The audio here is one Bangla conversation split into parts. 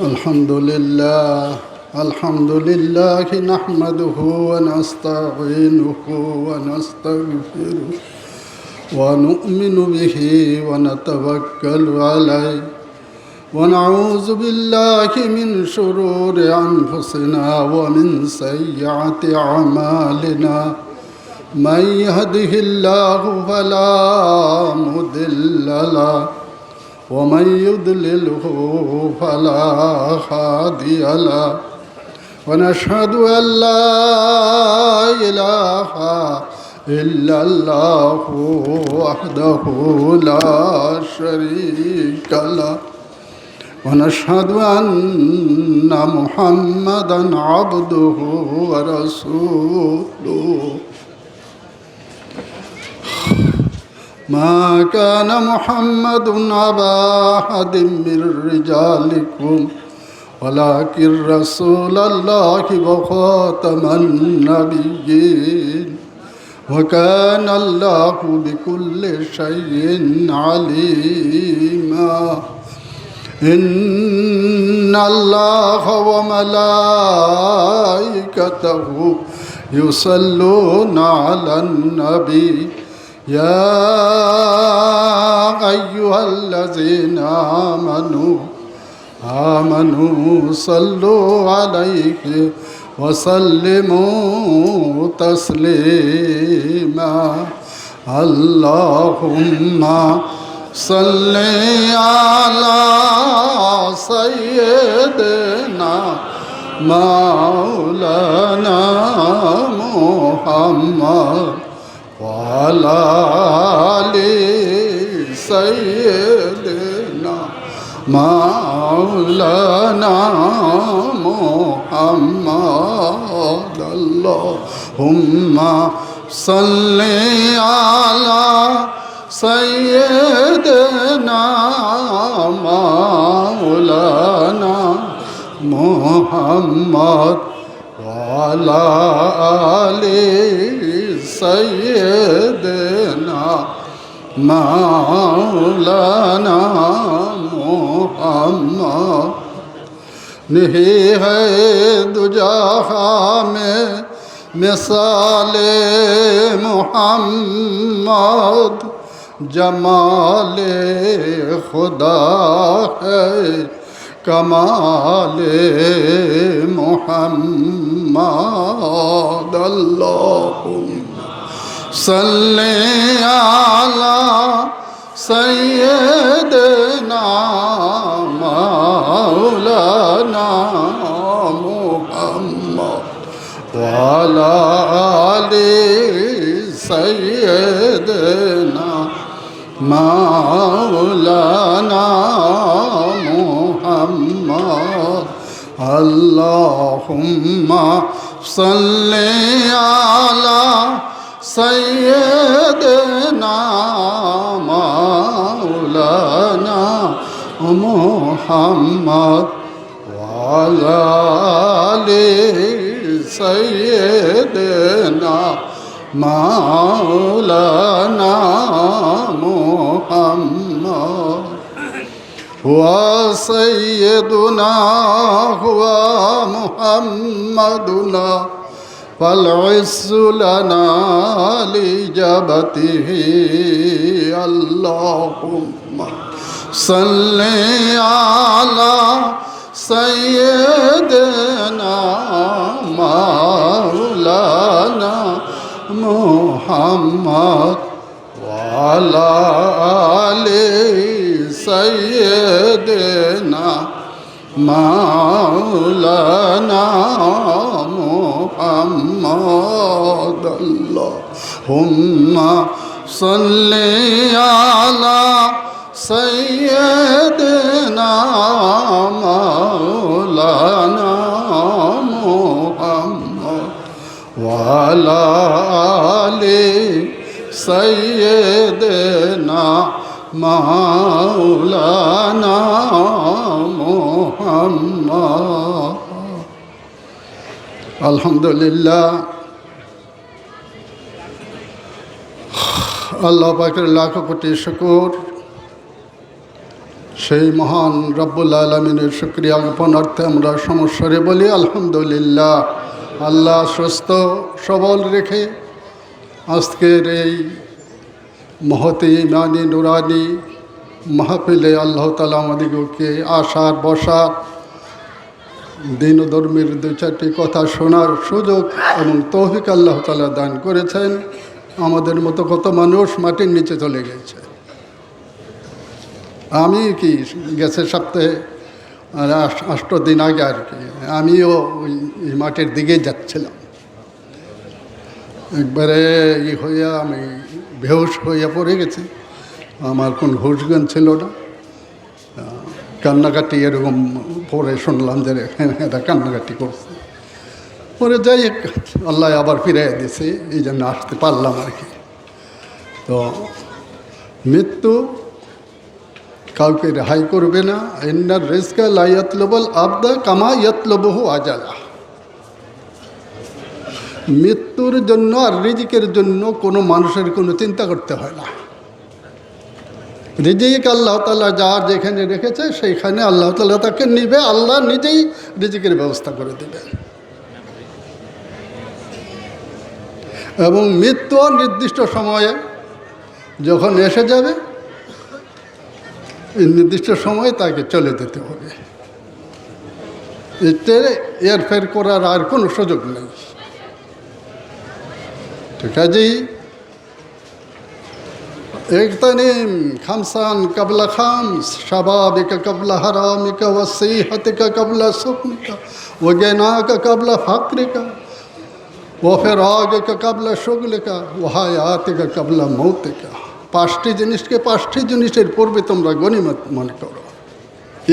الحمد لله نحمده ونستعينه ونستغفره ونؤمن به ونتوكل عليه ونعوذ بالله من شرور أنفسنا ومن سيئات أعمالنا من يهده الله فلا مضل له ومن يضلله فلا هادي له ونشهد أن لا إله إلا الله وحده لا شريك له ونشهد أن محمدا عبده ورسوله ما كان محمد أبا أحد من رجالكم ولكن رسول الله وخاتم النبيين وكان الله بكل شيء عليما إن الله وملائكته يصلون على النبي يا أيها الذين آمنوا صلوا عليه وسلموا تسليما اللهم صل على سيدنا مولانا محمد وعلى آل سيدنا مولانا محمد اللهم صل على سيدنا مولانا محمد وعلى آل سيدنا مولانا محمد नहीं है दुजहा में मिसाल मुहम्मद जमाल खुदा है कमाल मुहम्मद अल्लाहुम्मा सल्ले अला सय्यदना मौलाना मुहम्मद वअला आलि सय्यदना मौलाना मुहम्मद अल्लाहुम्मा सल्ले अला सय्यदना मौलाना मुहम्मद वअला आलि सय्यदना मौलाना मुहम्मद हुआ सय्यदुना हुआ मुहम्मदुना फल-इस्सु लना लिजबतिही अल्लाहुम्मा सल्ले अला सय्यदना मौलाना मुहम्मद वअला आलि सय्यदना मौलाना मुहम्मद अल्लाहुम्मा सल्ले अला सय्यदना मौलाना मुहम्मद वअला आलि सय्यदना मौलाना मुहम्मद अल्हम्दुलिल्लाह আল্লাহ পাকের লাখ কোটি শুকর সেই মহান রব্বুল আলমিনের শুকরিয়া জ্ঞাপনার্থে আমরা সমস্বরে বলি আলহামদুলিল্লাহ। আল্লাহ সুস্থ সবল রেখে আজকের এই মহতি ইমানি নুরানি মাহফিলে আল্লাহ তাআলা আমাদিগকে আসার বসার দিন ও ধর্মের দু চারটি কথা শোনার সুযোগ এবং তৌফিক আল্লাহ তাআলা দান করেছেন। আমাদের মতো কত মানুষ মাটির নিচে চলে গেছে। আমি কি গেছে সপ্তাহে 8 দিন আগে আর কি আমিও ওই মাটির দিকে যাচ্ছিলাম। একবারে হইয়া আমি বেহুশ হইয়া পড়ে গেছি। আমার কোনো হুঁশ জ্ঞান ছিল না। কান্নাকাটি এরকম পরে শুনলাম যে এটা কান্নাকাটি করছে। পরে যাই আল্লাহ আবার ফিরাই দিয়েছে, এই জন্য আসতে পারলাম আর কি। তো মৃত্যু কাউকে রেহাই করবে না। ইন্নার রিজকা লা ইয়াতলুবুল আবদা কামা ইয়াতলুবুহু আজালা। মৃত্যুর জন্য আর রিজিকের জন্য কোনো মানুষের কোনো চিন্তা করতে হয় না। রিজিক আল্লাহ তাআলা যার যেখানে রেখেছে সেইখানে আল্লাহ তাআলা তাকে নিবে। আল্লাহ নিজেই রিজিকের ব্যবস্থা করে দেবেন। এবং মৃত্যু নির্দিষ্ট সময়ে যখন এসে যাবে, নির্দিষ্ট সময়ে তাকে চলে যেতে হবে। এতে এরফের করার আর কোনো সুযোগ নেই। ঠিক আছে, اغتنم خمسا قبل خمس شبابك قبل حرامك وصيحتك قبل سقمك وغناك قبل فقرك وفراغك قبل شغلك وحياتك قبل موتك। 5টি জিনিসকে 5টি জিনিসের পূর্বে তোমরা গনিমত মনে করো।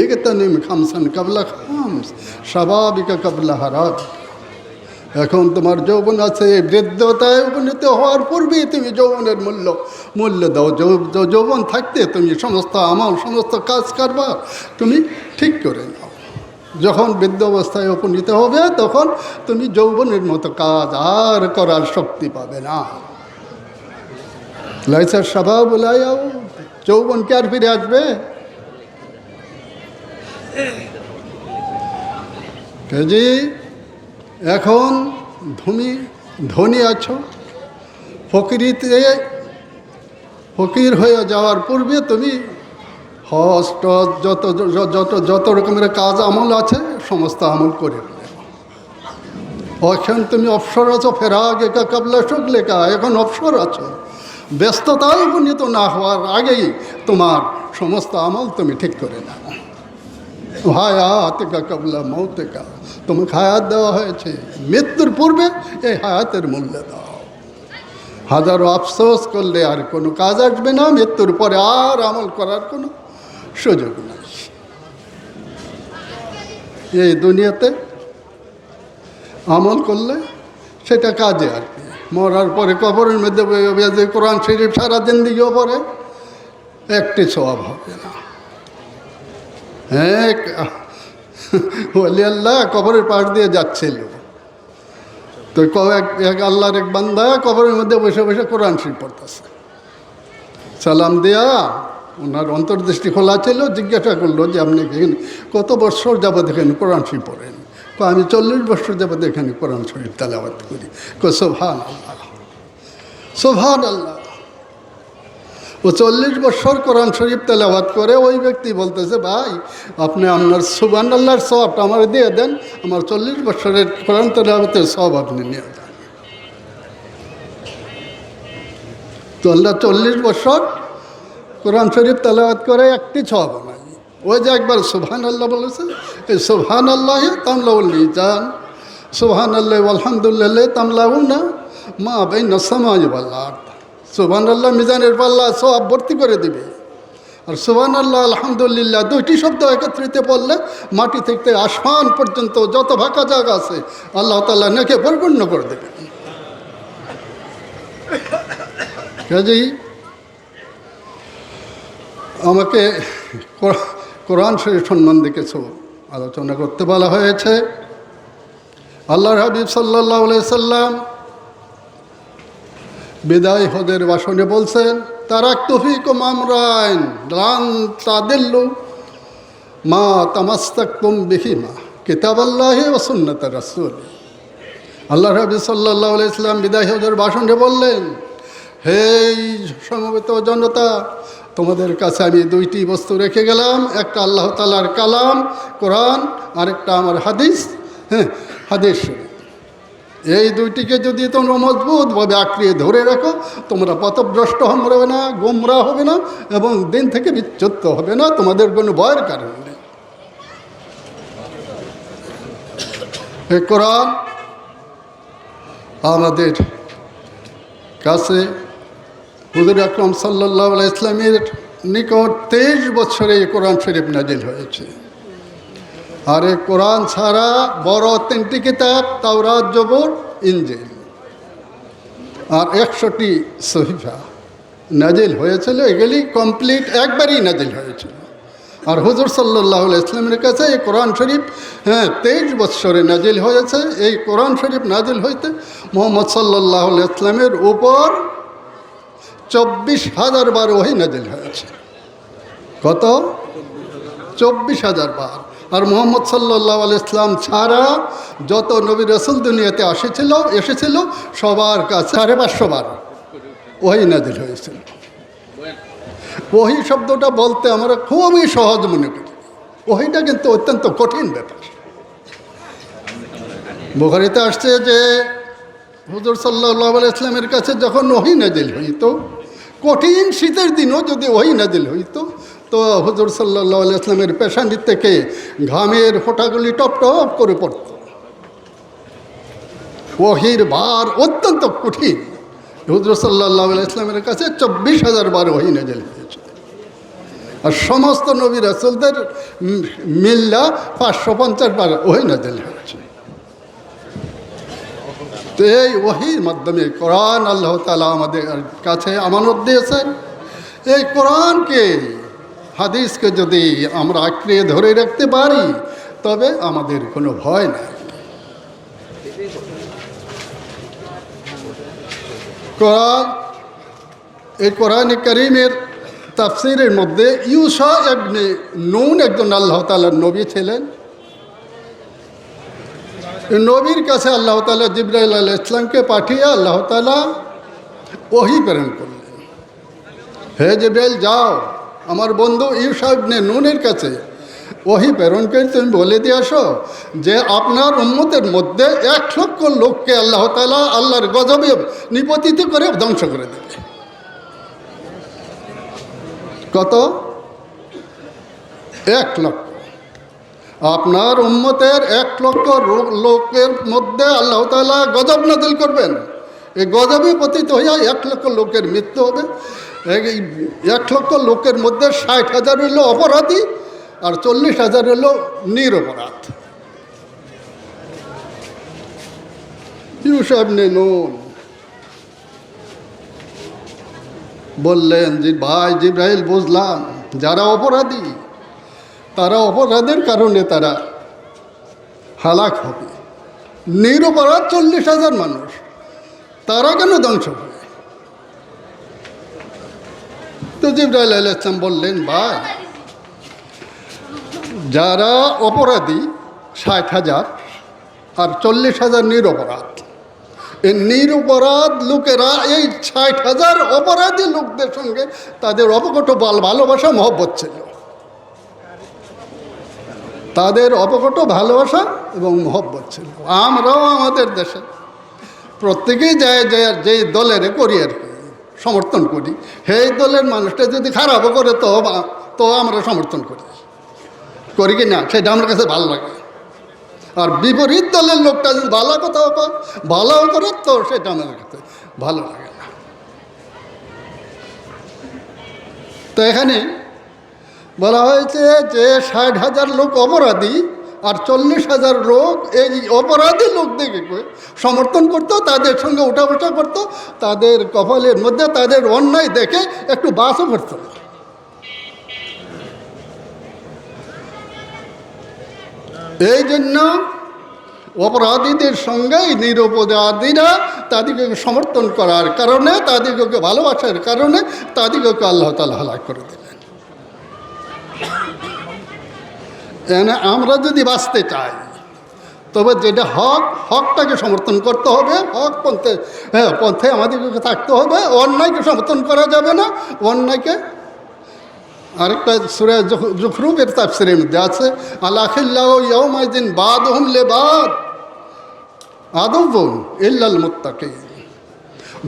اغتنم خمسا قبل خمس شبابك قبل حرامك। এখন তোমার যৌবন আছে, বৃদ্ধতায় উপনীত হওয়ার পূর্বেই তুমি যৌবনের মূল্য দাও। যৌবন থাকতে তুমি সমস্ত আমল সমস্ত কাজ কারবার তুমি ঠিক করে নাও। যখন বৃদ্ধ অবস্থায় উপনীত হবে তখন তুমি যৌবনের মতো কাজ আর করার শক্তি পাবে না। লাইসার স্বভাব বলাইয়াও, যৌবন কি আর ফিরে আসবে? কাজে এখন ধনী আছো, ফকির হয়ে যাওয়ার পূর্বে তুমি হজ টজ যত রকমের কাজ আমল আছে সমস্ত আমল করে এখন তুমি অবসর আছো। ফেরাগে কাবলা সুখ লেখা, এখন অবসর আছো। ব্যস্ততায় উপনীত না হওয়ার আগেই তোমার সমস্ত আমল তুমি ঠিক করে নাও। হায়াতিকা কাবলা মৌতিকা, তোমাকে হায়াত দেওয়া হয়েছে, মৃত্যুর পূর্বে এই হায়াতের মূল্য দাও। হাজারো আফসোস করলে আর কোনো কাজ আসবে না। মৃত্যুর পরে আর আমল করার কোনো সুযোগ নেই। এই দুনিয়াতে আমল করলে সেটা কাজে আর কি। মরার পরে কবরের মধ্যে যে কোরআন শরীফ সারা জিন্দেগিও পড়ে একটি সওয়াব হবে না। হ্যাঁ, ওলি আল্লাহ কবরের পাশ দিয়ে যাচ্ছিল, তো এক আল্লাহর এক বান্দা কবরের মধ্যে বসে বসে কোরআন শরীফ পড়তেছে। সালাম দেয়া ওনার অন্তর্দৃষ্টি খোলা ছিল, জিজ্ঞাসা করলো যে আপনি এখানে কত বছর যাবত এখানে কোরআন শরীফ পড়েন? আমি 40 বছর যাবত এখানে কোরআন শরীফ তেলাওয়াত করি। সুবহানাল্লাহ, সুবহানাল্লাহ। ও 40 বছর কোরআন শরীফ তেলাওয়াত করে ওই ব্যক্তি বলতেছে, ভাই আপনি আপনার সুবহানাল্লাহর সওয়াবটা আমার দিয়ে দেন, আমার 40 বছরের কোরআন তেলাওয়াতের সওয়াব আপনি নিয়ে যান। তো আল্লাহ 40 বছর কোরআন শরীফ তেলাওয়াত করে একটি সওয়াব নাই। ওই যে একবার সুবহানাল্লাহ বলেছে, এই সুবহানাল্লাহি তামলাউল মিজান, সুবহানাল্লাহি আলহামদুলিল্লাহ তামলাউনা মা বাইনাস সামাই ওয়াল আরদ। সুবহানাল্লাহ মিজানের পাল্লা সওয়াব ভর্তি করে দিবে। আর সুবহানাল্লাহ আলহামদুলিল্লাহ দুইটি শব্দ একত্রিত পড়লে মাটি থেকে আসমান পর্যন্ত যত ফাঁকা জায়গা আছে আল্লাহ তাআলা নেকে পরিপূর্ণ করে দেবেন। কাজেই আমাকে কোরআন শরীফ সম্বন্ধে কিছু আলোচনা করতে বলা হয়েছে। আল্লাহর হাবিব সাল্লাল্লাহু আলাইহি সাল্লাম বিদায় হজের ভাষণে বলছেন, তারাকতু ফীকুম আমরাইন লান তাদিল্লু মা তামাস্তাকতুম বিহিমা কিতাবাল্লাহি ওয়া সুন্নাত রাসূল। আল্লাহ রাব্বি সাল্লাল্লাহু আলাইহি ওয়াসাল্লাম বিদায় হজের ভাষণে বললেন, হে সমবেত জনতা, তোমাদের কাছে আমি দুইটি বস্তু রেখে গেলাম, একটা আল্লাহ তাআলার কালাম কোরআন, আর একটা আমার হাদিস, হাদিস শরীফ। এই দুইটিকে যদি তোমরা মজবুতভাবে আঁকড়িয়ে ধরে রাখো, তোমরা পথভ্রষ্ট হবে না, গোমরা হবে না, এবং দিন থেকে বিচ্যুত হবে না, তোমাদের কোনো ভয়ের কারণ নেই। এই কোরআন আমাদের কাছে হুজুর আকরাম সাল্লাল্লাহু আলাইহি ইসলামের নিকট 23 বছরে এই কোরআন শরীফ নাজিল হয়েছে। আর এই কোরআন ছাড়া বড় 3টি কিতাব, তাওরাত, জবুর, ইনজিল, আর 100টি সহিফা নাজিল হয়েছিল। এগুলি কমপ্লিট একবারই নাজিল হয়েছিল। আর হুজুর সাল্লাল্লাহু আলাইহি ইসলামের কাছে এই কোরআন শরীফ 23 বছরে নাজিল হয়েছে। এই কোরআন শরীফ নাজিল হইতে মুহাম্মদ সাল্লাল্লাহু আলাইহি ইসলামের উপর 24,000 বার ওহী নাজিল হয়েছে। কত? 24,000 বার। আর মুহাম্মদ সাল্লাল্লাহু আলাইহি ইসলাম ছাড়া যত নবী রাসূল দুনিয়াতে এসেছিল সবার কাছে 550 বার ওহী নাজিল হয়েছিল। ওহী শব্দটা বলতে আমরা খুবই সহজ মনে করি, ওহীটা কিন্তু অত্যন্ত কঠিন ব্যাপার। বুখারীতে আসছে যে হুজুর সাল্লাল্লাহু আলাইহি ইসলামের কাছে যখন ওহী নাজিল হইত, কঠিন শীতের দিনও যদি ওহী নাজিল হইত, তো হুজুর সাল্লাল্লাহু আলাইহি ইসলামের পেশানি থেকে ঘামের ফোঁটাগুলি টপ টপ করে পড়ত। ওহীর ভার অত্যন্ত কঠিন। হুজুর সাল্লাল্লাহু আলাইহি ইসলামের কাছে 24,000 বার ওহী নাজিল হয়েছে। আর সমস্ত নবী রাসূলদের মিল্লা 550 বার ওহী নাজিল হয়েছে। তো এই ওহীর মাধ্যমে কোরআন আল্লাহ তাআলা আমাদের কাছে আমানত দিয়েছেন। এই কোরআনকে, হাদিসকে যদি আমরা আঁকড়ে ধরে রাখতে পারি, তবে আমাদের কোনো ভয় নাই। কোরআন, এই কোরআনে কারীমের তাফসীরের মধ্যে ইউশা ইবনে নুন একজন আল্লাহ তাআলার নবী ছিলেন। নবীর কাছে আল্লাহ তাআলা জিবরাইল আলাইহিস সালামকে পাঠিয়ে আল্লাহ তাআলা ওহী প্রেরণ করলেন। হে জিবরাইল, যাও আমার বন্ধু ইউশা ইবনে নুনের কাছে ওহী প্রেরণ করে তুমি বলে দিয়ে আসো যে আপনার উম্মতের মধ্যে 1 লক্ষ লোককে আল্লাহ তাআলা আল্লাহর গজবে নিপতিত করে ধ্বংস করে দেবে। কত? 1 লক্ষ। আপনার উম্মতের 1 লক্ষ লোকের মধ্যে আল্লাহ তাআলা গজব নাযিল করবেন। এই গজবে পতিত হইয়া 1 লক্ষ লোকের মৃত্যু হবে। এই 1 লক্ষ লোকের মধ্যে 60,000 হইল অপরাধী, আর 40,000 হইল নিরপরাধ। ইউশা ইবনে নুন বললেন যে ভাই জিবরাইল, বুঝলাম যারা অপরাধী তারা অপরাধের কারণে তারা হালাক হবে, নিরপরাধ 40,000 মানুষ তারা কেন ধ্বংস হবে? তো জিবরাইল আলাইহিস সালাম বললেন, ভাই যারা অপরাধী 60,000 আর 40,000 নিরপরাধ, এই নিরপরাধ লোকেরা এই 60,000 অপরাধী লোকদের সঙ্গে তাদের অপকট ভালোবাসা মহব্বত ছিল। তাদের অপকট ভালোবাসা এবং মহব্বত ছিল। আমরাও আমাদের দেশে প্রত্যেকেই যায় যে দলের করি আর কি, সমর্থন করি, সেই দলের মানুষটা যদি খারাপও করে তো আমরা সমর্থন করি কি না, সেটা আমার কাছে ভালো লাগে। আর বিপরীত দলের লোকটা যদি ভালো কথাও কয়, ভালোও করে, তো সেটা আমার কাছে ভালো লাগে না। তো এখানে বলা হয়েছে যে 60,000 লোক অপরাধী আর 40,000 লোক এই অপরাধী লোকদেরকে সমর্থন করতো, তাদের সঙ্গে উঠা বসা করতো, তাদের কপালের মধ্যে তাদের অন্যায় দেখে একটু বাসও করতো। এই জন্য অপরাধীদের সঙ্গে নিরপরাধীরা তাদেরকে সমর্থন করার কারণে, তাদেরকে ভালোবাসার কারণে তাদেরকে আল্লাহ তাআলা হালাক করে দিলেন। আমরা যদি বাঁচতে চাই, তবে যেটা হক, হকটাকে সমর্থন করতে হবে, হক পন্থে, পন্থে আমাদেরকে থাকতে হবে। অন্যায়কে সমর্থন করা যাবে না। অন্যায়কে আরেকটা সূরা যুখরুফের তাফসীরের মধ্যে আছে, আল-আখিল্লাহু ইয়াওমাইযিন বাদুহুম লিবাদ আদুওয়ুন ইল্লাল মুত্তাকিন।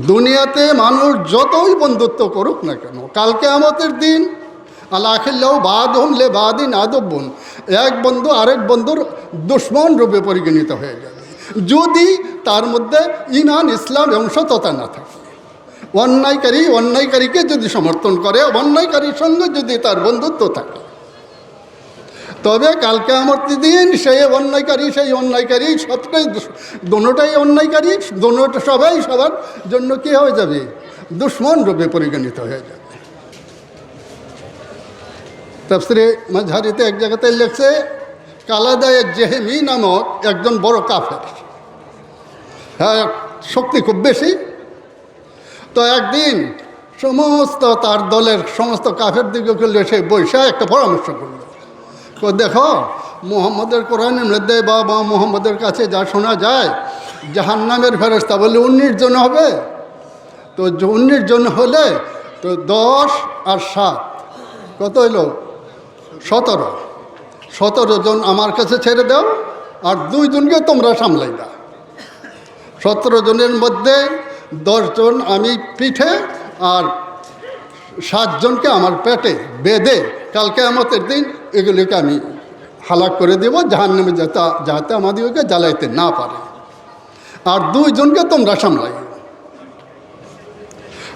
দুনিয়াতে মানুষ যতই বন্ধুত্ব করুক না কেন, কাল কিয়ামতের দিন আল-আখিল্লাহু বাদুহুম লিবাদিন আদুওয়ুন, এক বন্ধু আরেক বন্ধুর দুশমন রূপে পরিগণিত হয়ে যাবে, যদি তার মধ্যে ঈমান, ইসলাম এবং সততা না থাকে। অন্যায়কারী অন্যায়কারীকে যদি সমর্থন করে, অন্যায়কারীর সঙ্গে যদি তার বন্ধুত্ব থাকে, তবে কাল কিয়ামতের দিন সেই অন্যায়কারী সবটাই, দোনোটাই অন্যায়কারী, দোনোটা সবাই সবার জন্য কী হয়ে যাবে? দুশমন রূপে পরিগণিত হয়ে যাবে। তাফসীরে মাযহারিতে এক জায়গাতে লেখছে, কালাদায়ে জেহেমি নামক একজন বড় কাফের, হ্যাঁ, শক্তি খুব বেশি। তো একদিন সমস্ত তার দলের সমস্ত কাফের দিকে সে বৈশা একটা পরামর্শ করল। তো দেখো, মুহাম্মদের কোরআনের মধ্যে বা মুহাম্মদের কাছে যা শোনা যায়, জাহান্নামের ফেরেশতা বলে 19 জন হবে। তো 19 জন হলে তো 10 আর 7 কত হইল? 17 জন আমার কাছে ছেড়ে দাও, আর 2 জনকে তোমরা সামলাইবা। 17 জনের মধ্যে 10 জন আমি পিঠে আর 7 জনকে আমার পেটে বেঁধে কাল কিয়ামতের দিন এগুলিকে আমি হালাক করে দেব, জাহান্নামে যাতে আমাদেরকে জ্বালাইতে না পারে, আর 2 জনকে তোমরা সামলাই।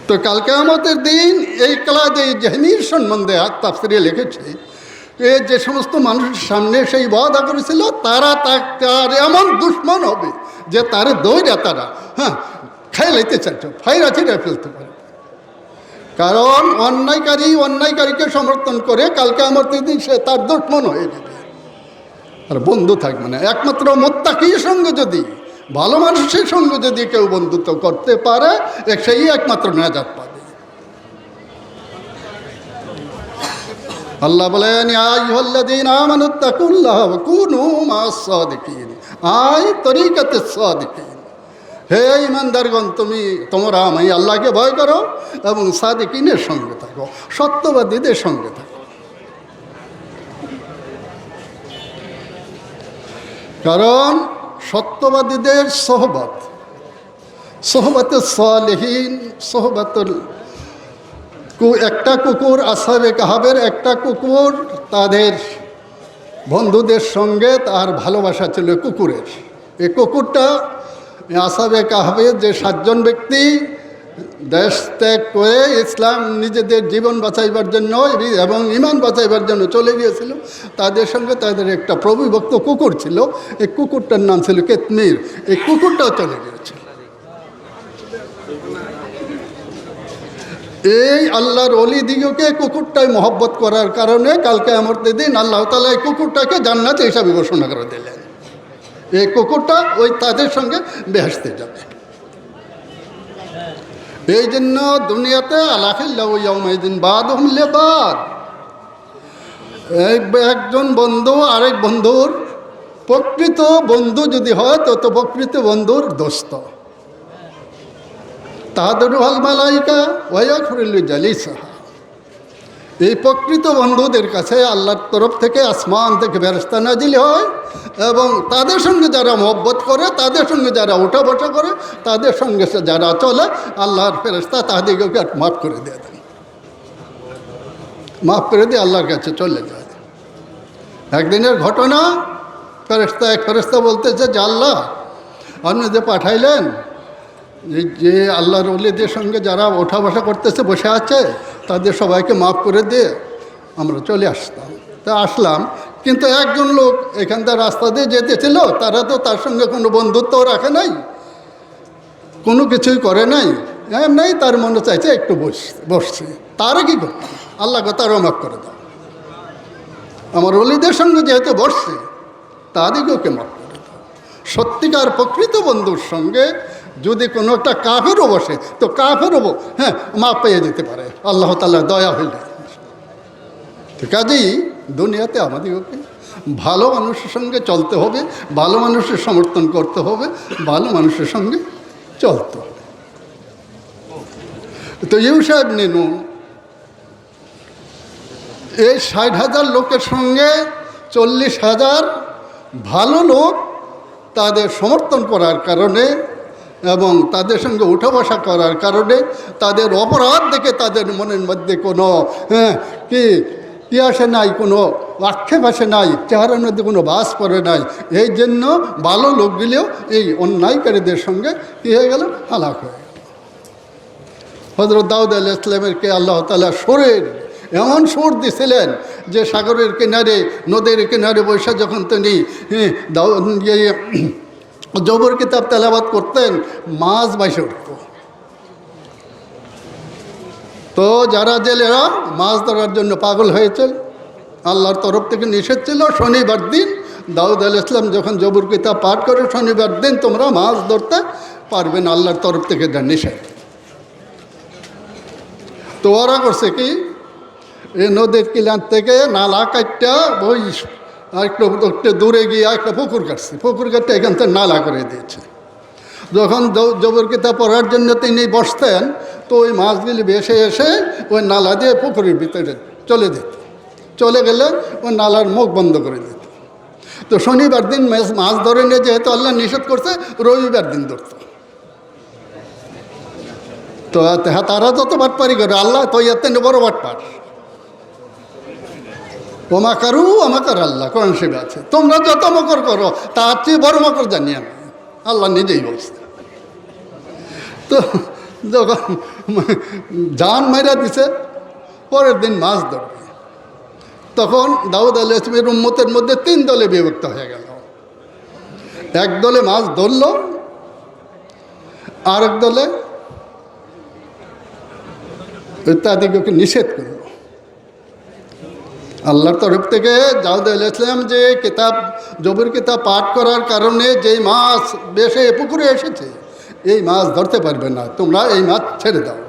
তো কাল কিয়ামতের দিন এই কালাদে জেহেমির সম্বন্ধে তাফসীরে লিখেছে, যে সমস্ত মানুষের সামনে সেই ওয়াদা করেছিল, তারা তার এমন দুশমন হবে যে তার দৌড়া তারা খাইলাইতে চাইছে, ফাইরা ছিঁড়ে ফেলতে পারে। কারণ অন্যায়কারীকে সমর্থন করে কাল কিয়ামতের দিন সে তার দুশমন হয়ে যাবে, আর বন্ধু থাকবে না। একমাত্র মুত্তাকির সঙ্গে যদি, ভালো মানুষের সঙ্গে যদি কেউ বন্ধুত্ব করতে পারে, সেই একমাত্র নাজাত পাবে। আল্লাহ বলেন, ইয়া আইয়ুহাল্লাযীনা আমানুত্তাকুল্লাহ ওয়া কুনু মা'আস সাদিকিন, তরিকাতে সাদিকিন। হে ঈমানদারগণ, তোমরা আমি আল্লাহকে ভয় করো এবং সাদিকিনের সঙ্গে থাকো, সত্যবাদীদের সঙ্গে থাকো। কারণ সত্যবাদীদের সোহবতে সালেহীন, একটা কুকুর, আসহাবে কাহাবের একটা কুকুর, তাদের বন্ধুদের সঙ্গে তার ভালোবাসা ছিল কুকুরের। এই কুকুরটা আসহাবে কাহাবের যে 7 জন ব্যক্তি দেশ ত্যাগ করে ইসলাম নিজেদের জীবন বাঁচাইবার জন্য এবং ঈমান বাঁচাইবার জন্য চলে গিয়েছিল, তাদের সঙ্গে তাদের একটা প্রবিভক্ত কুকুর ছিল। এই কুকুরটার নাম ছিল কিতমির। এই কুকুরটাও চলে গিয়েছিল। এই আল্লাহর ওলি দিগকে কুকুরটাই মহব্বত করার কারণে কাল কিয়ামতের দিন আল্লাহ তাআলা এই কুকুরটাকে জান্নাত হিসাবে ঘোষণা করে দিলেন। এই কুকুরটা ওই তাদের সঙ্গে বেহেশতে যাবে। এই জন্য দুনিয়াতে আল-আখিল্লাহু ইয়াওমাইযিন বাদুহুম লিবাদ, একজন বন্ধু আরেক বন্ধুর প্রকৃত বন্ধু যদি হয়, তত প্রকৃত বন্ধুর দোস্ত। তাহাদুরুল মালাইকা ওয়া ইয়াগফিরু জালিসাহা। এই প্রকৃত বন্ধুদের কাছে আল্লাহর তরফ থেকে, আসমান থেকে ফেরেশতা নাজিল হয়, এবং তাদের সঙ্গে যারা মহব্বত করে, তাদের সঙ্গে যারা ওঠা বসা করে, তাদের সঙ্গে যারা চলে, আল্লাহর ফেরেশতা তাদেরকে মাফ করে দিয়ে দেন, মাফ করে দিয়ে আল্লাহর কাছে চলে যায়। একদিনের ঘটনা, এক ফেরেশতা বলতেছে যে, আল্লাহ আপনি যে পাঠাইলেন, যে আল্লাহর ওলিদের সঙ্গে যারা ওঠা বসা করতেছে, বসে আছে, তাদের সবাইকে মাফ করে দিয়ে আমরা চলে আসতাম। তা আসলাম, কিন্তু একজন লোক এখান থেকে রাস্তা দিয়ে যেতেছিল, তারা তো তার সঙ্গে কোনো বন্ধুত্ব রাখে নাই, কোনো কিছুই করে নাই, এমনি তার মনে চাইছে একটু বসছে। তারা কি করতাম? আল্লাহকে তারও মাফ করে দাও। আমার ওলিদের সঙ্গে যেহেতু বসছে, তাদেরকে মাফ করে দাও। সত্যিকার প্রকৃত বন্ধুর সঙ্গে যদি কোনো একটা কাফেরও বসে, তো কাফেরও মাপ পেয়ে যেতে পারে আল্লাহ তাআলার দয়া হইলে। তো কাজেই দুনিয়াতে আমাদেরকে ভালো মানুষের সঙ্গে চলতে হবে, ভালো মানুষের সমর্থন করতে হবে, ভালো মানুষের সঙ্গে চলতে হবে। তো ইউশা ইবনে নুন এই 60,000 লোকের সঙ্গে 40,000 ভালো লোক তাদের সমর্থন করার কারণে এবং তাদের সঙ্গে উঠা বসা করার কারণে তাদের অপরাধ দেখে তাদের মনের মধ্যে কোনো কি আসে নাই, কোনো আক্ষেপ আসে নাই, চেহারার মধ্যে কোনো বাস পড়ে নাই। এই জন্য ভালো লোকগুলিও এই অন্যায়কারীদের সঙ্গে কী হয়ে গেল, হালাক হয়ে গেল। হযরত দাউদ আলাইহিস সালামেরকে আল্লাহ তাআলা সুরের এমন সুর দিছিলেন যে সাগরের কিনারে, নদীর কিনারে বসে যখন তিনি জবর কিতাব তেলাওয়াত করতেন, মাছ বাইসে উঠত। তো যারা জেলেরা মাছ ধরার জন্য পাগল হয়েছে, আল্লাহর তরফ থেকে নিষেধ ছিল শনিবার দিন দাউদ আলাইহিস সালাম যখন জবর কিতাব পাঠ করে, শনিবার দিন তোমরা মাছ ধরতে পারবে না, আল্লাহর তরফ থেকে এটা নিষেধ। তো ওরা করছে কি, এই নদীর কিনার থেকে নালা কাটটা ওই একটু দূরে গিয়ে একটা পুকুর কাটছে, পুকুর কাটতে এখান থেকে নালা করে দিয়েছে। যখন জবর কিতাব পড়ার জন্য তিনি বসতেন, তো ওই মাছগুলি ভেসে এসে ওই নালা দিয়ে পুকুরের ভিতরে চলে যেত, চলে গেলে ওই নালার মুখ বন্ধ করে দিত। তো শনিবার দিন মাছ ধরে নিয়ে যেহেতু আল্লাহ নিষেধ করছে, রবিবার দিন ধরত। তো তারা যত বাটপারি করে, আল্লাহ তো এতে বড় বাটপার। ওমাকারু আমাকার আল্লাহ, কোরআন শরীফে আছে, তোমরা যত মকর করো তার চেয়ে বড় মকর জানি আমি, আল্লাহ নিজেই বলছে। তো যখন জান মাইরা দিছে, পরের দিন মাছ ধরবে, তখন দাউদ আলাইহিস সালামের উম্মতের মধ্যে 3 দলে বিভক্ত হয়ে গেল। এক দলে মাছ ধরল, আরেক দলে তাদেরকে নিষেধ করল। আল্লাহর তরফ থেকে দাউদ আলাইহিস সালাম যে কিতাব জবর কিতাব পাঠ করার কারণে যেই মাছ বেশে পুকুরে এসেছে, এই মাছ ধরতে পারবে না, তোমরা এই মাছ ছেড়ে দাও,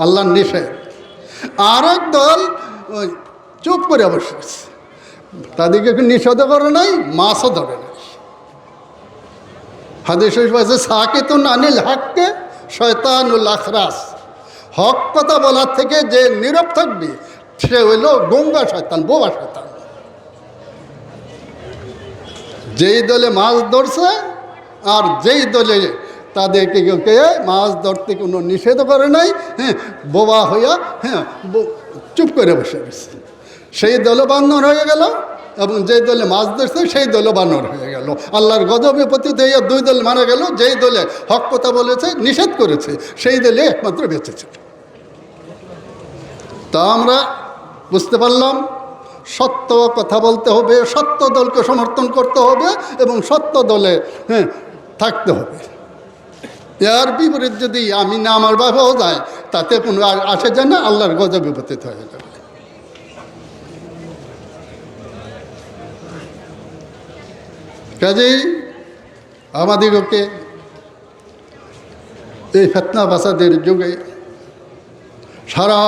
আল্লাহর নিষেধ। আরেক দল চুপ করে বসেছে, তাদেরকে নিষেধ করে নাই, মাছও ধরে নাই। হাদিস শরীফ আছে, সাকিতুন আনিল হককে শয়তানুল আখরাস, হক কথা বলার থেকে যে নীরব থাকবে সে হইল গঙ্গা শয়তান, বোবা শয়তান। যেই দলে মাছ ধরছে আর যেই দলে তাদেরকে মাছ ধরতে কোনো নিষেধ করে নাই, বোবা হইয়া চুপ করে বসে গেছে, সেই দলে বানর হয়ে গেল। এবং যেই দলে মাছ ধরছে সেই দলে বানর হয়ে গেল। আল্লাহর গজবে পতিত হইয়া 2 দল মারা গেল। যেই দলে হক কথা বলেছে, নিষেধ করেছে, সেই দলে একমাত্র বেঁচেছে। তা আমরা বুঝতে পারলাম, সত্য কথা বলতে হবে, সত্য দলকে সমর্থন করতে হবে এবং সত্য দলে থাকতে হবে। এর বিপরীত যদি আমি না আমার বাবাও যায়, তাতে কোনো আসে যায় না, আল্লাহর গজবে পতিত হয়ে যাবে। কাজেই আমাদিগকে এই ফিতনা ফাসাদের যুগে সারা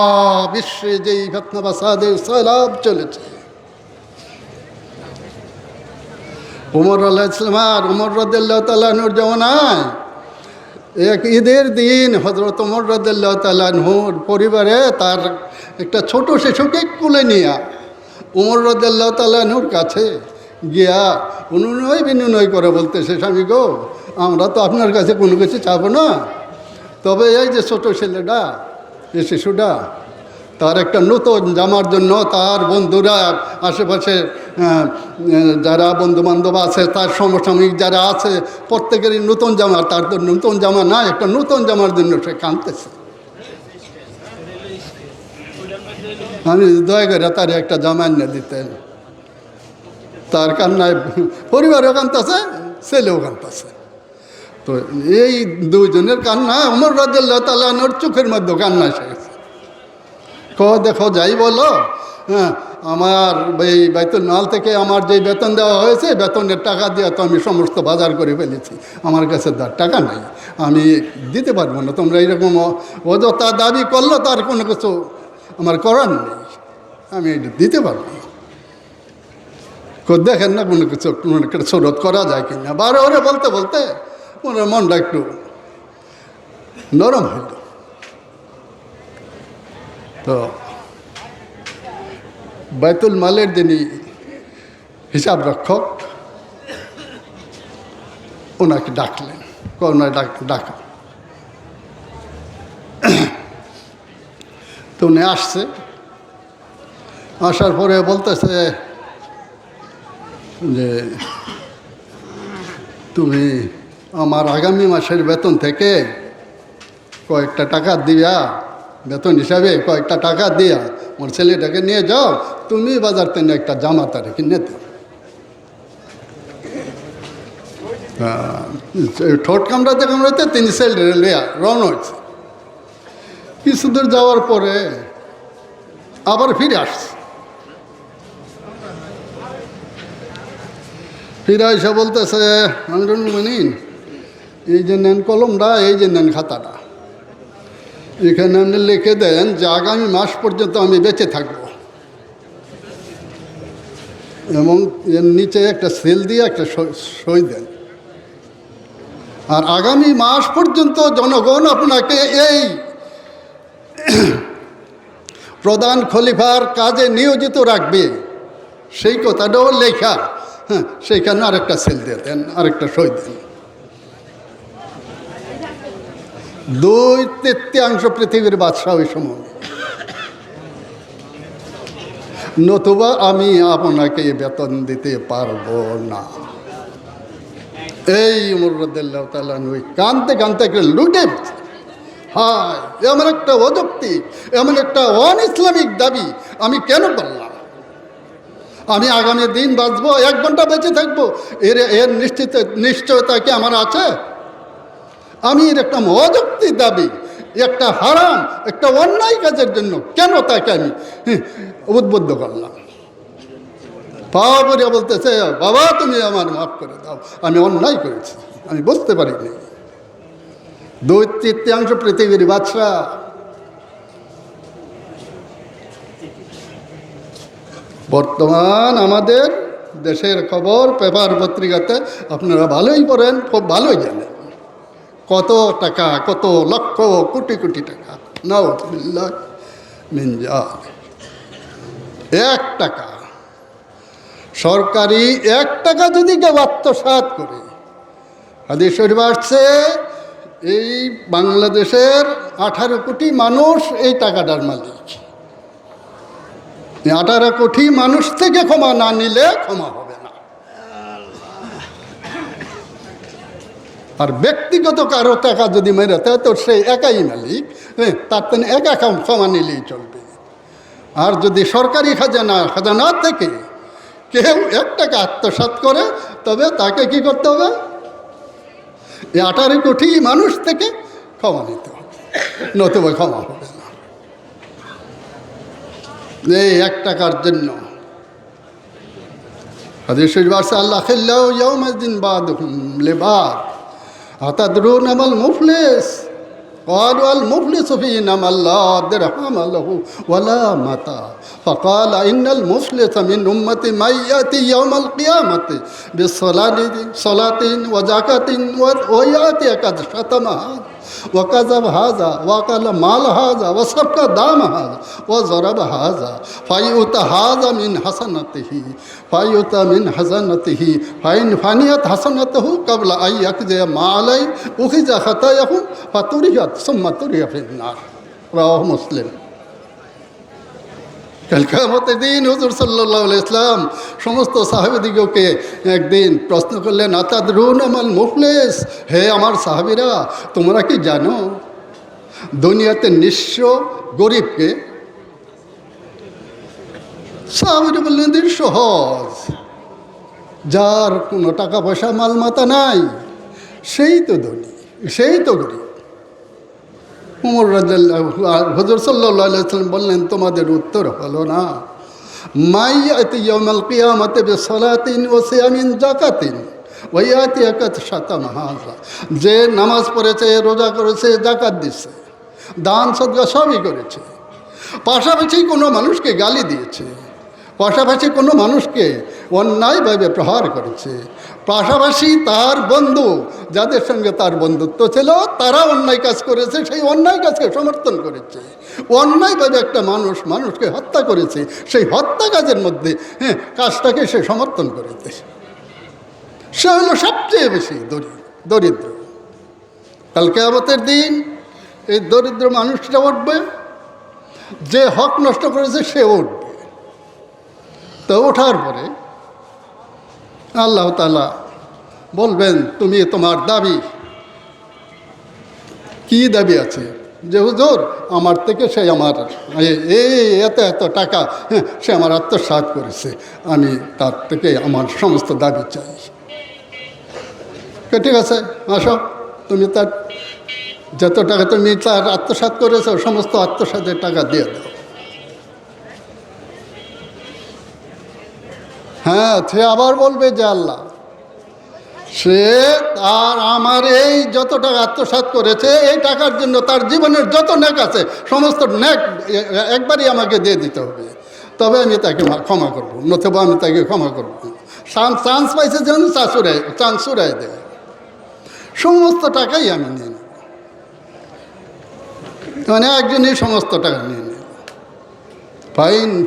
বিশ্বে যেই ফিতনা ফাসাদের সয়লাব চলেছে, উমর আলাইহিস সালাম আর উমর রাদিয়াল্লাহু তাআলা আনহুর জামানায় এক ঈদের দিন হযরত উমর রাদিয়াল্লাহু তাআলা আনহুর পরিবারে তার একটা ছোট শিশুকে কোলে নিয়ে উমর রাদিয়াল্লাহু তাআলা আনহুর কাছে গিয়া অনুনয় বিনয় করে বলতেছে, স্বামী গো, আমরা তো আপনার কাছে কোনো কিছু চাবো না, তবে এই যে ছোটো ছেলেটা, এই শিশুটা, তার একটা নতুন জামার জন্য তার বন্ধুরা, আশেপাশে যারা বন্ধুবান্ধব আছে, তার সমসাময়িক যারা আছে, প্রত্যেকেরই নতুন জামা, তার তো নতুন জামা না, একটা নতুন জামার জন্য সে কাঁদতেছে। আমি দয়া করে তার একটা জামা এনে দিতেন। তার কান্নায় পরিবারও কাঁদতেছে, ছেলেও কাঁদতেছে। তো এই 2 জনের কান্না উমর রাদিয়াল্লাহু তাআলা আনহুর চোখের মধ্যে কান্না এসে গেছে। দেখো যাই বলো, আমার এই বাইতুল মাল থেকে আমার যে বেতন দেওয়া হয়েছে, বেতনের টাকা দিয়ে তো আমি সমস্ত বাজার করে ফেলেছি, আমার কাছে টাকা নাই, আমি দিতে পারবো না। তোমরা এইরকম অযথা দাবি করলো, তার কোনো কিছু আমার করার নেই, আমি এটা দিতে পারবো না। দেখেন না কোনো কিছু একটা সুরত করা যায় কিনা। বারে ওরে বলতে বলতে ওনার মনটা একটু নরম হইল। তো বাইতুল মালের যিনি হিসাব রক্ষক ওনাকে ডাকলেন, ওনার ডাকা। তো উনি আসছে, আসার পরে বলতেছে যে তুমি আমার আগামী মাসের বেতন থেকে কয়েকটা টাকা দিয়া, বেতন হিসাবে কয়েকটা টাকা দিয়া আমার ছেলেটাকে নিয়ে যাও, তুমি বাজার থেকে একটা জামা তারে কিনে দাও। ঠোঁট কামড়াতে কামড়াতে তিনি ছেলে লিয়া রওনা হয়েছে। কিছু দূর যাওয়ার পরে আবার ফিরে আসছে। ফিরে এসে বলতেছে, আমিরুল মুমিনিন, এই যে নেন কলমটা, এই যে নেন খাতাটা, এখানে আপনি লিখে দেন যে আগামী মাস পর্যন্ত আমি বেঁচে থাকব, এবং এর নিচে একটা সেল দিয়ে একটা সই দেন। আর আগামী মাস পর্যন্ত জনগণ আপনাকে এই প্রধান খলিফার কাজে নিয়োজিত রাখবে, সেই কথাটাও লেখা, হ্যাঁ, সেইখানে আরেকটা সেল দিয়ে দেন, আরেকটা সই দেন। 2/3 পৃথিবীর বাদশাহ ওই সময়, নতুবা আমি আপনাকে বেতন দিতে পারবো না। এই উমর রাদিয়াল্লাহু তাআলা আনহু কানতে কানতে লুটে, হায় এমন একটা অযৌক্তিক, এমন একটা অন ইসলামিক দাবি আমি কেন করলাম? আমি আগামী দিন বাঁচবো, 1 ঘন্টা বেঁচে থাকবো, এর নিশ্চয়তা কি আমার আছে? আমি এর একটা অযৌক্তিক দাবি, একটা হারাম, একটা অন্যায় কাজের জন্য কেন তাকে আমি উদ্বুদ্ধ করলাম? পাওয়া পড়িয়া বলতেছে, বাবা তুমি আমার মাফ করে দাও, আমি অন্যায় করেছি, আমি বুঝতে পারিনি। 2/3 পৃথিবীর বাদশাহ। বর্তমান আমাদের দেশের খবর পেপার পত্রিকাতে আপনারা ভালোই পড়েন, খুব ভালোই জানেন কত টাকা, কত লক্ষ কোটি কোটি টাকা নাউযুবিল্লাহ মিন যালিক। 1 টাকা সরকারি 1 টাকা যদি কেউ আত্মসাৎ করে, হাদিস শরীফে আসছে এই বাংলাদেশের 18 কোটি মানুষ এই টাকাটার মালিক। 18 কোটি মানুষ থেকে ক্ষমা না নিলে ক্ষমা হবে না। আর ব্যক্তিগত কারো টাকা যদি মেরে দেয় তো সে একাই মালিক, তার তিনি একা ক্ষমা নিলেই চলবে। আর যদি সরকারি খাজানা থেকে কেউ 1 টাকা আত্মসাৎ করে, তবে তাকে কি করতে হবে? এই 18 কোটি মানুষ থেকে ক্ষমা নিতে হবে, নতুবা ক্ষমা হবে না। এই 1 টাকার জন্য হাদিস শরীফে আছে, আল্লাহ খিল্লাহু ইয়াউমাইযিন বাদুহুম লিবাদ আতাদরুনা মাল মুফলিস قالوا المفلس فينا من لا درهم له ولا متاع فقال إن المفلس من أمتي من يأتي يوم القيامة بصلاة وزكاة ويأتي قد شتم هذا وكذب هذا وأكل مال هذا وسفك دم هذا وضرب هذا فيؤتى هذا من حسنته فإن فنيت حسنته قبل أن يقضي ما عليه أخذ خطاياهم فطرحت ثم طرح في النار رواه مسلم। কাল কিয়ামতের দিন হুজুর সাল্লাল্লাহু আলাইহি ওয়াসাল্লাম সমস্ত সাহাবীদিগকে একদিন প্রশ্ন করলেন, আতাদরুনা মাল মুফলিস, হে আমার সাহাবীরা, তোমরা কি জানো দুনিয়াতে নিঃস্ব গরিবকে? সাহাবীরা বললেন, সহজ, যার কোনো টাকা পয়সা মালমাতা নাই সেই তো ধনী, সেই তো গরিব। উমর রাদিয়াল্লাহু হুজুর সাল্লাল্লাহু আলাইহি ওয়াসাল্লাম বললেন, তোমাদের উত্তর হলো না। মাইয়াতি ইয়াউমাল কিয়ামাতি বিসালাতিন ওয়া সিয়ামিন যাকাতিন ওয়া ইয়াতি আকাত শাতাম হাযা, যে নামাজ পড়েছে, রোজা করেছে, যাকাত দিচ্ছে, দান সদকা সবই করেছে, পাশাপাশি কোনো মানুষকে গালি দিয়েছে, পাশাপাশি কোনো মানুষকে অন্যায়ভাবে প্রহার করেছে, পাশাপাশি তার বন্ধু যাদের সঙ্গে তার বন্ধুত্ব ছিল তারা অন্যায় কাজ করেছে, সেই অন্যায় কাজকে সমর্থন করেছে। অন্যায়ভাবে একটা মানুষকে হত্যা করেছে, সেই হত্যা কাজের মধ্যে কাজটাকে সে সমর্থন করেছে। সে হলো সবচেয়ে বেশি দরিদ্র। কাল কিয়ামতের দিন এই দরিদ্র মানুষটা উঠবে, যে হক নষ্ট করেছে সে উঠবে। তো ওঠার পরে আল্লাহ তাআলা বলবেন, তুমি তোমার দাবি কি দাবি আছে? যে হুজুর, আমার থেকে সে আমার এত এত টাকা সে আমার আত্মসাৎ করেছে, আমি তার থেকে আমার সমস্ত দাবি চাই। ঠিক আছে, আসো, তুমি তার যত টাকা তুমি তার আত্মসাৎ করেছো সমস্ত আত্মসাতের টাকা দিয়ে দাও। হ্যাঁ, সে আবার বলবে যে আল্লাহ, সে আর আমার এই যত টাকা আত্মসাৎ করেছে এই টাকার জন্য তার জীবনের যত নেক আছে সমস্ত নেক একবারই আমাকে দিয়ে দিতে হবে, তবে আমি তাকে ক্ষমা করবো, নতুবা আমি তাকে ক্ষমা করবো। চান্স পাইছে যেন চান্স উড়াই দেয়, সমস্ত টাকাই আমি নিয়ে নেব। মানে একজনই সমস্ত টাকা নিয়ে নেব।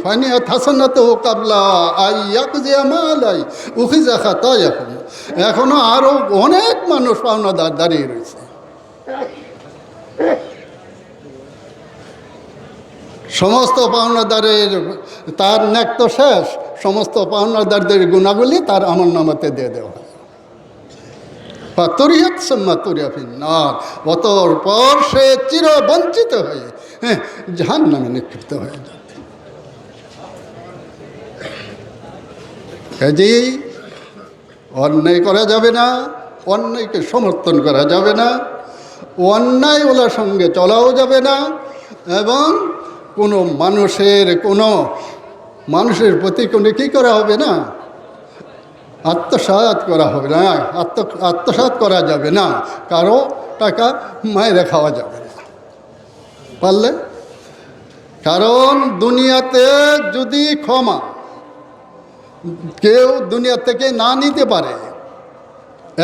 ফাইনিয়াত হাসানাতুহু ক্বাবলা আইয়াকযিয়া মালাই উখিযা খাতায়াহুম। এখনো আরো অনেক মানুষ পাওনাদার দাঁড়িয়ে রয়েছে। সমস্ত পাওনাদারের তার নেক তো শেষ, সমস্ত পাওনাদারদের গুণাগুলি তার আমলনামাতে দিয়ে দেওয়া হয়। অতঃ পর সে চির বঞ্চিত হয়ে জাহান্নামে নিক্ষিপ্ত হয়ে যাবে। কাজেই অন্যায় করা যাবে না, অন্যায়কে সমর্থন করা যাবে না, অন্যায়ওয়ালার সঙ্গে চলাও যাবে না, এবং কোনো মানুষের প্রতি কোনো কী করা হবে না, আত্মসাৎ করা হবে না, আত্মসাৎ করা যাবে না, কারো টাকা মায়েরা খাওয়া যাবে না পারলে। কারণ দুনিয়াতে যদি ক্ষমা কেউ দুনিয়া থেকে না নিতে পারে,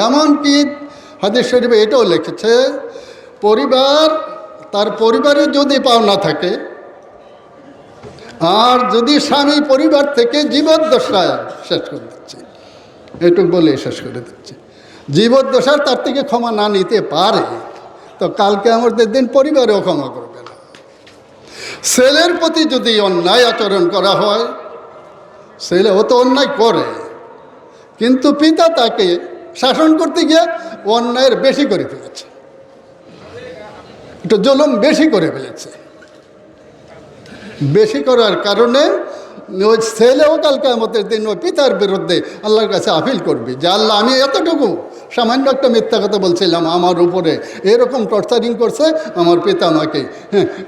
এমনকি হাদিস শরীফে এটাও লিখেছে, তার পরিবারে যদি পাওনা থাকে, আর যদি স্বামী পরিবার থেকে জীবদ্দশায় শেষ করে দিচ্ছে, এটুক বলে শেষ করে দিচ্ছে, জীবদ্দশার তার থেকে ক্ষমা না নিতে পারে, তো কালকে আমাদের দিন পরিবারেও ক্ষমা করবে না। ছেলের প্রতি যদি অন্যায় আচরণ করা হয়, ছেলে ও তো অন্যায় করে, কিন্তু পিতা তাকে শাসন করতে গিয়ে অন্যায়ের বেশি করে ফেলেছে, একটু জুলুম বেশি করে ফেলেছে। বেশি করার কারণে ওই ছেলেও কাল কিয়ামতের দিন ওই পিতার বিরুদ্ধে আল্লাহর কাছে আপিল করবে যে আল্লাহ, আমি এতটুকু সামান্য একটা মিথ্যা কথা বলছিলাম, আমার উপরে এরকম টর্চারিং করছে, আমার পিতা আমাকে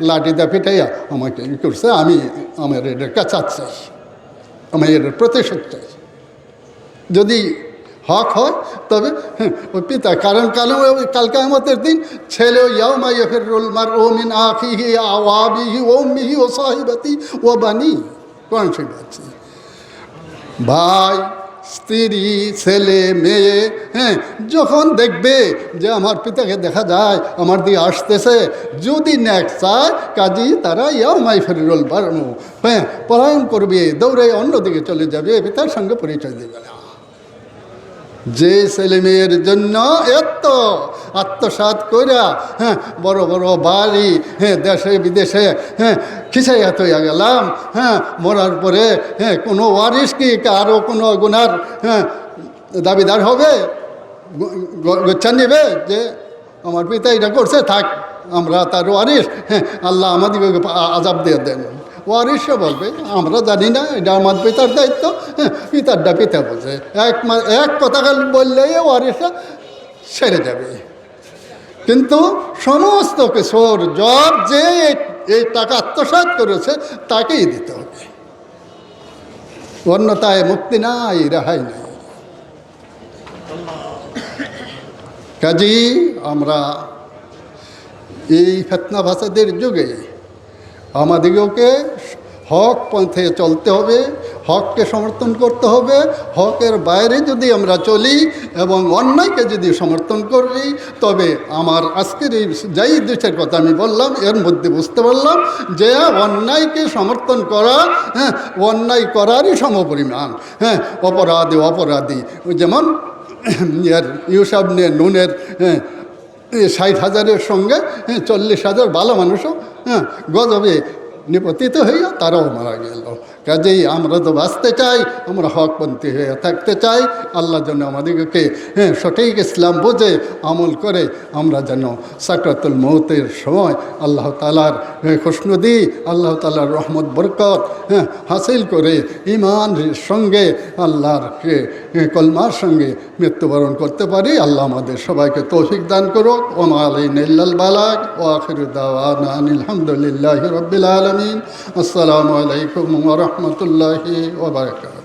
লাঠিটা পিটাইয়া আমাকে করছে, আমার এটার কাছে চাই, আমি এর প্রতিশোধ চাই। যদি হক হয় তবে ওই পিতা, কারণ কাল কিয়ামতের দিন ছেলে ইয়াউমা ইয়াফিরুল মারউ মিন আখিহি ওয়া আবিহি ওয়া উম্মিহি ওয়া সাহিবাতি ওয়া বানি, কোরআন শরীফে আছে। ভাই, স্ত্রী, ছেলে, মেয়ে যখন দেখবে যে আমার পিতাকে দেখা যায় আমার দিকে আসতেছে, যদি নেক চায় কাজী তারা ইয়াউমা ইয়াফিরুল মারউ পলায়ন করবে, দৌড়ে অন্যদিকে চলে যাবে, পিতার সঙ্গে পরিচয় দেবে না। যে ছেলে মেয়ের জন্য এত আত্মসাৎ কইরা বড় বড় বাড়ি দেশে বিদেশে খিসাইয়া তৈয়া গেলাম, মরার পরে কোনো ওয়ারিশ কি কারো কোনো গুনার দাবিদার হবে, গোচ্ছা নেবে যে আমার পিতা এটা করছে, থাক আমরা তার ওয়ারিশ, আল্লাহ আমাদেরকে আজাব দিয়ে দেন। ওয়ারিশরা বলবে আমরা জানি না, এটা আমার পিতার দায়িত্ব, পিতারটা পিতা বলছে, এক কথা বললেই ওয়ারিশরা ছেড়ে যাবে। কিন্তু সমস্ত কিছুর জব যে এই টাকা আত্মসাৎ করেছে তাকেই দিতে হবে, অন্যতায় মুক্তি নাই, রেহাই নাই। কাজী আমরা এই ফিতনা ফাসাদের যুগে আমাদিগকে হক পথে চলতে হবে, হককে সমর্থন করতে হবে। হকের বাইরে যদি আমরা চলি এবং অন্যায়কে যদি সমর্থন করি, তবে আমার আজকের এই যাই দেশের কথা আমি বললাম, এর মধ্যে বুঝতে পারলাম যে অন্যায়কে সমর্থন করা, হ্যাঁ, অন্যায় করারই সমপরিমাণ। হ্যাঁ, অপরাধী যেমন ইউসাব নিয়ে নুনের 60,000-এর সঙ্গে 40,000 ভালো মানুষও গজবে নিপতিত হইয়া তারাও মারা গেল। কাজেই আমরা তো বাঁচতে চাই, আমরা হকপন্থী হয়ে থাকতে চাই। আল্লাহ যেন আমাদেরকে সঠিক ইসলাম বুঝে আমল করে আমরা যেন সাকরাতুল মৌতের সময় আল্লাহ তাআলার খুশনুদি, আল্লাহ তাআলার রহমত বরকত হাসিল করে ঈমানের সঙ্গে আল্লাহর কলমার সঙ্গে মৃত্যুবরণ করতে পারি। আল্লাহ আমাদের সবাইকে তৌফিক দান করুক। ওয়া আলাইনা ইল্লাল বালাগ ওয়া আখিরু দাওয়ানা আনিল হামদুলিল্লাহি রাব্বিল আলামিন। আসসালামু আলাইকুম ওয়া রাহমাতুল্লাহি ওয়া বারাকাতুহু।